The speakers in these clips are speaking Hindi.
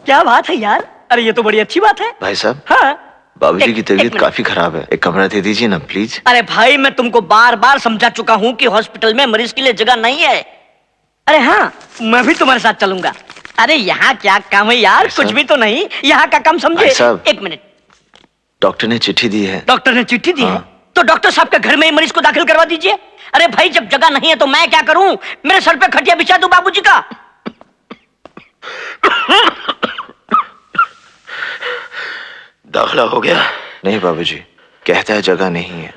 क्या बात है यार, अरे ये तो बड़ी अच्छी बात है। भाई साहब, हाँ बाबूजी की तबीयत काफी खराब है, एक कमरा दे दीजिए ना प्लीज। अरे भाई मैं तुमको बार बार समझा चुका हूँ कि हॉस्पिटल में मरीज के लिए जगह नहीं है। अरे हाँ, मैं भी तुम्हारे साथ चलूंगा। अरे यहाँ क्या काम है यार, कुछ भी तो नहीं, यहाँ का काम समझे। एक मिनट, डॉक्टर ने चिट्ठी दी है। डॉक्टर ने चिट्ठी दी है? तो डॉक्टर साहब के घर में ही मरीज को दाखिल करवा दीजिए। अरे भाई जब जगह नहीं है तो मैं क्या करूं, मेरे सर पे खटिया बिछा दूं बाबूजी का। दाखिला हो गया? नहीं बाबूजी, कहता है जगह नहीं है।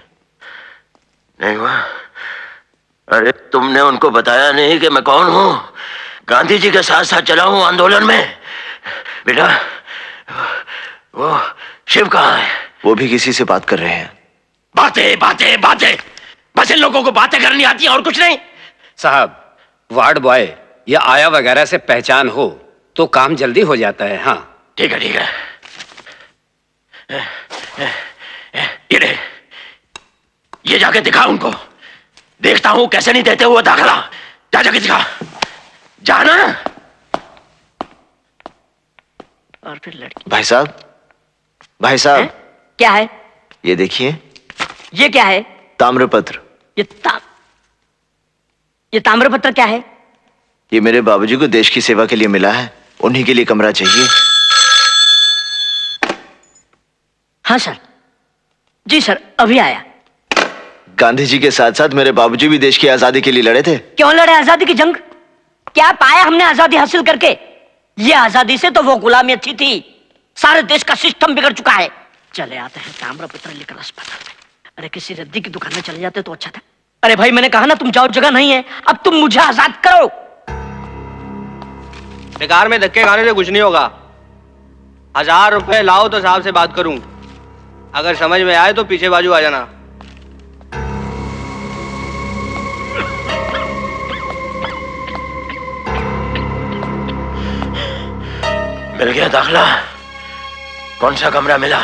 नहीं हुआ? अरे तुमने उनको बताया नहीं कि मैं कौन हूं? गांधी जी के साथ साथ चला हूं आंदोलन में। बेटा वो शिव कहाँ है? वो भी किसी से बात कर रहे हैं। बातें बातें बातें, बस इन लोगों को बातें करनी आती है और कुछ नहीं। साहब, वार्ड बॉय या आया वगैरह से पहचान हो तो काम जल्दी हो जाता है। हाँ ठीक है ठीक है। ये जाके दिखा उनको, देखता हूं कैसे नहीं देते हुए दाखिला। जा जाके दिखा, जाना। और फिर लड़की। भाई साहब, भाई साहब, क्या है? ये देखिए। ये क्या है? ताम्रपत्र। ये ताम्रपत्र क्या है? ये मेरे बाबूजी को देश की सेवा के लिए मिला है, उन्हीं के लिए कमरा चाहिए। हाँ सर, जी सर, अभी आया। गांधी जी के साथ साथ मेरे बाबूजी भी देश की आजादी के लिए लड़े थे। क्यों लड़े आजादी की जंग? क्या पाया हमने आजादी हासिल करके? ये आजादी से तो वो गुलामी अच्छी थी, सारे देश का सिस्टम बिगड़ चुका है। चले आते हैं ताम्रपत्र लेकर अस्पताल में। अरे किसी रद्दी की दुकान में चले जाते तो अच्छा था। अरे भाई मैंने कहा ना तुम जाओ, जगह नहीं है, अब तुम मुझे आजाद करो। बेकार में धक्के खाने से कुछ नहीं होगा। 1000 रुपए लाओ तो साहब से बात करूं, अगर समझ में आए तो पीछे बाजू आ जाना। मिल गया दाखिला? कौन सा कमरा मिला?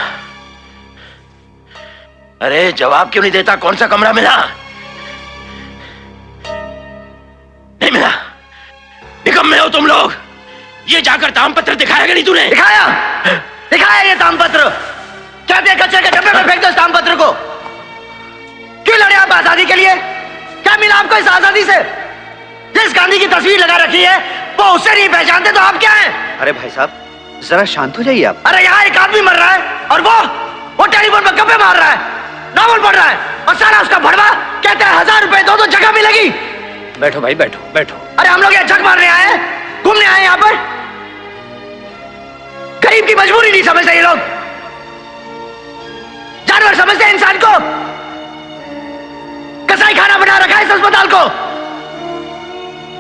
अरे जवाब क्यों नहीं देता, कौन सा कमरा मिला? नहीं मिला? निकम्मे हो तुम लोग। ये जाकर तामपत्र दिखाया कि नहीं तूने? दिखाया, दिखाया ये तामपत्र। कहते कचरे के डब्बे में फेंक दो इस तामपत्र को। क्यों लड़े आप आजादी के लिए? क्या मिला आपको इस आजादी से? जिस गांधी की तस्वीर लगा रखी है वो उससे नहीं पहचानते तो आप क्या हैं? अरे भाई साहब जरा शांत हो जाइए आप। अरे यहाँ एक आदमी मर रहा है और वो टेलीफोन पर गप्पे मार रहा है, नॉवल पढ़ रहा है और सारा उसका भड़वा कहते हैं 1000 रुपए दो तो जगह मिलेगी। बैठो भाई, बैठो बैठो। अरे हम लोग यहाँ जग मारने आए हैं, घूमने आए हैं यहाँ पर? गरीब की मजबूरी नहीं समझते ये लोग, जानवर समझते हैं इंसान को। कसाई खाना बना रखा है इस अस्पताल को।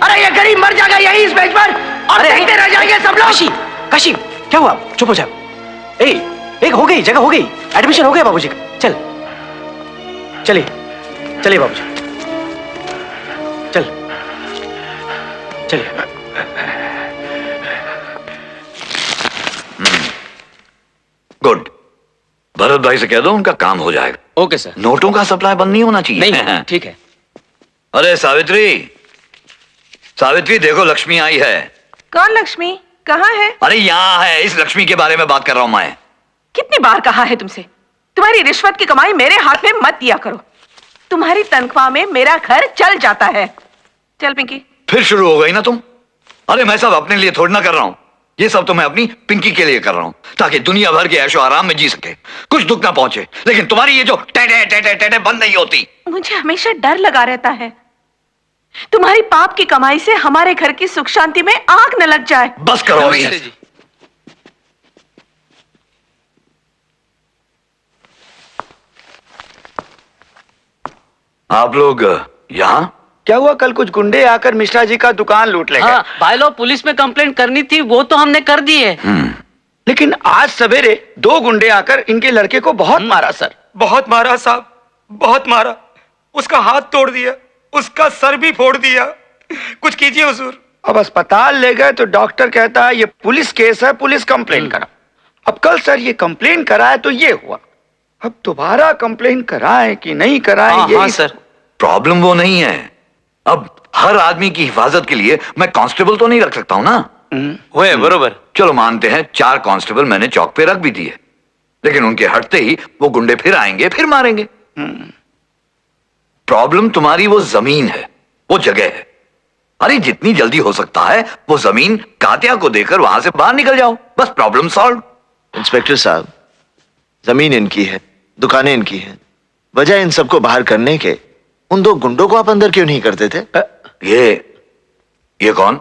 अरे ये गरीब मर जाएगा यही इस बेंच पर और देखते रह जाएंगे सब लोग। काशी, क्या हुआ? चुप हो जाओ। एक हो गई, जगह हो गई, एडमिशन हो गया बाबूजी का। चल चलिए, चलिए बाबूजी, चल चलिए। गुड, भरत भाई से कह दो उनका काम हो जाएगा। Okay sir. नोटों का सप्लाई बंद नहीं होना चाहिए। नहीं, ठीक है। अरे सावित्री, सावित्री देखो लक्ष्मी आई है। कौन लक्ष्मी? कहाँ है? अरे यहाँ है, इस लक्ष्मी के बारे में बात कर रहा हूं मैं। कितनी बार कहा है तुमसे, तुम्हारी रिश्वत की कमाई मेरे हाथ में मत दिया करो। तुम्हारी तनख्वाह में मेरा घर चल जाता है। चल पिंकी। फिर शुरू हो गई ना तुम। अरे मैं सब अपने लिए थोड़ी ना कर रहा हूं, ये सब तो मैं अपनी पिंकी के लिए कर रहा हूं, ताकि दुनिया भर के ऐशो आराम में जी सके, कुछ दुख ना पहुंचे। लेकिन तुम्हारी ये जो टेटे टेटे टेटे बंद नहीं होती। मुझे हमेशा डर लगा रहता है तुम्हारी पाप की कमाई से हमारे घर की सुख शांति में आग न लग जाए। बस करो अभी। आप लोग यहाँ? क्या हुआ? कल कुछ गुंडे आकर मिश्रा जी का दुकान लूट ले गए। हाँ, भाई लोग पुलिस में कंप्लेंट करनी थी, वो तो हमने कर दी है। लेकिन आज सवेरे 2 गुंडे आकर इनके लड़के को बहुत मारा सर। बहुत मारा साहब, बहुत मारा। उसका हाथ तोड़ दिया, उसका सर भी फोड़ दिया। कुछ कीजिए हुजूर। अब अस्पताल ले गए तो डॉक्टर कहता है ये पुलिस केस है, पुलिस कंप्लेन करा। अब कल सर ये कंप्लेन कराए तो ये हुआ, अब दोबारा कंप्लेन कराएं कि नहीं कराएं? हाँ सर, प्रॉब्लम वो नहीं है। अब हर आदमी की हिफाजत के लिए मैं कांस्टेबल तो नहीं रख सकता हूं ना। हुए बरोबर। चलो मानते हैं 4 कांस्टेबल मैंने चौक पे रख भी दिए, लेकिन उनके हटते ही वो गुंडे फिर आएंगे, फिर मारेंगे। प्रॉब्लम तुम्हारी वो जमीन है, वो जगह है। अरे जितनी जल्दी हो सकता है वो जमीन कातिया को देकर वहां से बाहर निकल जाओ, बस प्रॉब्लम सॉल्व। इंस्पेक्टर साहब, जमीन इनकी है, दुकानें इनकी हैं, वजह इन सबको बाहर करने के उन 2 गुंडों को आप अंदर क्यों नहीं करते थे? ये कौन?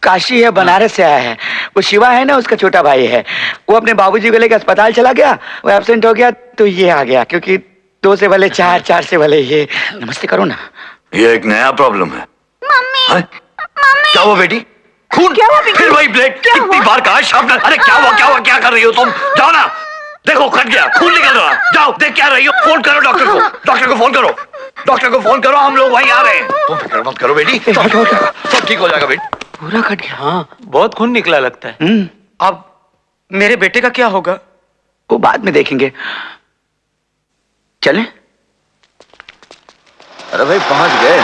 काशी है, बनारस से आया है। वो शिवा है ना, उसका छोटा भाई है। वो अपने बाबूजी को लेकर अस्पताल चला गया, वो एब्सेंट हो गया तो ये आ गया, क्योंकि 2 से भले 4, 4 से भले ये। नमस्ते करो ना। ये एक नया प्रॉब्लम है। मम्मी, क्या हुआ बेटी? खून? क्या हुआ? फिर वही ब्लेड? कितनी बार कहा शार्पनर? अरे क्या हुआ? क्या कर रही हो तुम? जाओ ना, देखो कट गया, खून निकल रहा। जाओ देख क्या रही हो, फोन करो डॉक्टर को। डॉक्टर को फोन करो, हम लोग वहीं आ रहे हैं। तुम फिक्र मत करो बेटी, सब ठीक हो जाएगा बेटी। पूरा कट गया। हाँ, बहुत खून निकला लगता है। अब मेरे बेटे का क्या होगा? वो बाद में देखेंगे। चलें? अरे भाई पहुंच गए।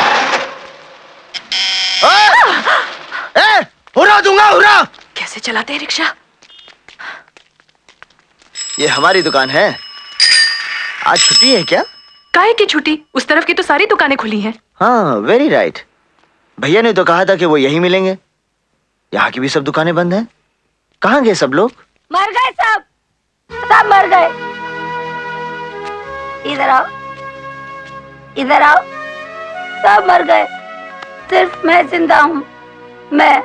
हुर्रा दूंगा, हुर्रा। कैसे चलाते हैं रिक्शा? ये हमारी दुकान है। आज छुट्टी है क्या? काहे की छुट्टी? उस तरफ की तो सारी दुकानें खुली हैं। हाँ, वेरी राइट। भैया ने तो कहा था कि वो यहीं मिलेंगे। यहाँ की भी सब दुकानें बंद हैं। कहाँ गए सब लोग? मर गए सब मर गए। इधर आओ, सब मर गए, सिर्फ मैं जिंदा हूँ। मैं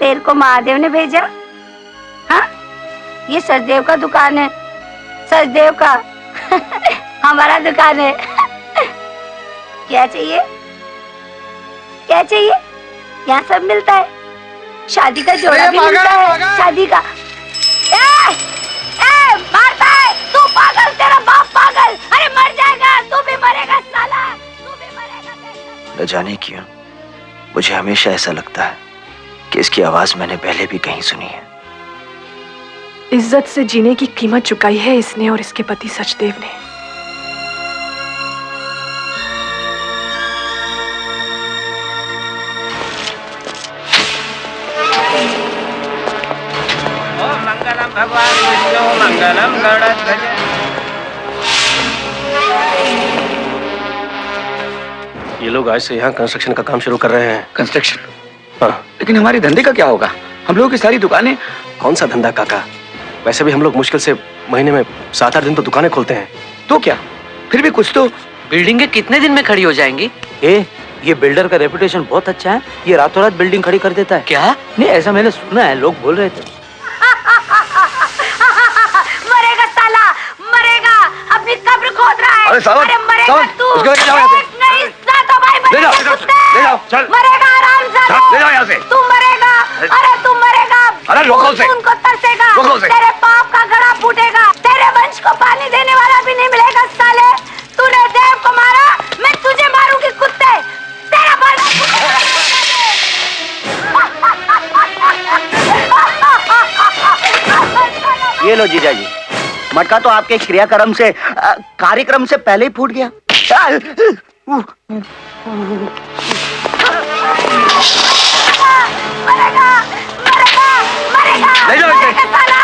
तेरे को महादेव ने भेजा। हाँ, ये सचदेव का दुकान है, सचदेव का। हमारा दुकान है। क्या चाहिए? यहाँ सब मिलता है। शादी का जोड़ा भी मिलता है, शादी का। मारता है तू, पागल, तेरा बाप पागल। अरे मर जाएगा, तू भी मरेगा साला, तू भी मरेगा। न जाने क्यों मुझे हमेशा ऐसा लगता है कि इसकी आवाज मैंने पहले भी कहीं सुनी है। इज्जत से जीने की कीमत चुकाई है इसने और इसके पति सचदेव ने। मंगलम भगवान विष्णु मंगलम गरुड़ध्वज। ये लोग आज से यहाँ कंस्ट्रक्शन का काम शुरू कर रहे हैं। कंस्ट्रक्शन? हाँ। लेकिन हमारे धंधे का क्या होगा? हम लोगों की सारी दुकानें। कौन सा धंधा काका? वैसे भी हम लोग मुश्किल से महीने में 7-8 दिन तो दुकानें खोलते हैं। तो क्या, फिर भी कुछ तो। बिल्डिंगें कितने दिन में खड़ी हो जाएंगी? ये बिल्डर का रेपुटेशन बहुत अच्छा है, ये रातों रात बिल्डिंग खड़ी कर देता है। क्या? नहीं, ऐसा मैंने सुना है, लोग बोल रहे थे। मरेगा साला, मरेगा, अपनी कब्र खोद रहा है। अरे सावन, अरे मरेगा सावन, तू। उसको लेके जाओ यहाँ से। नहीं, सातो भाई ले जाओ, मरेगा, ले जाओ, चल। मरेगा आराम ले जाओ यहाँ से। तू मरेगा, अरे तू मरेगा। अरे रोको उसे। उनको तरसेगा, रोको उसे। तेरे पाप का घड़ा फूटेगा, तेरे वंश को पानी देने वाला भी नहीं मिलेगा साले। तूने देव को मारा, मैं तुझे मारूंगी कुत्ते, तेरा बाल। ये लो जीजा जी, मटका तो आपके क्रियाक्रम से, कार्यक्रम से पहले ही फूट गया। मरेगा, ले जाओ इसे। साला,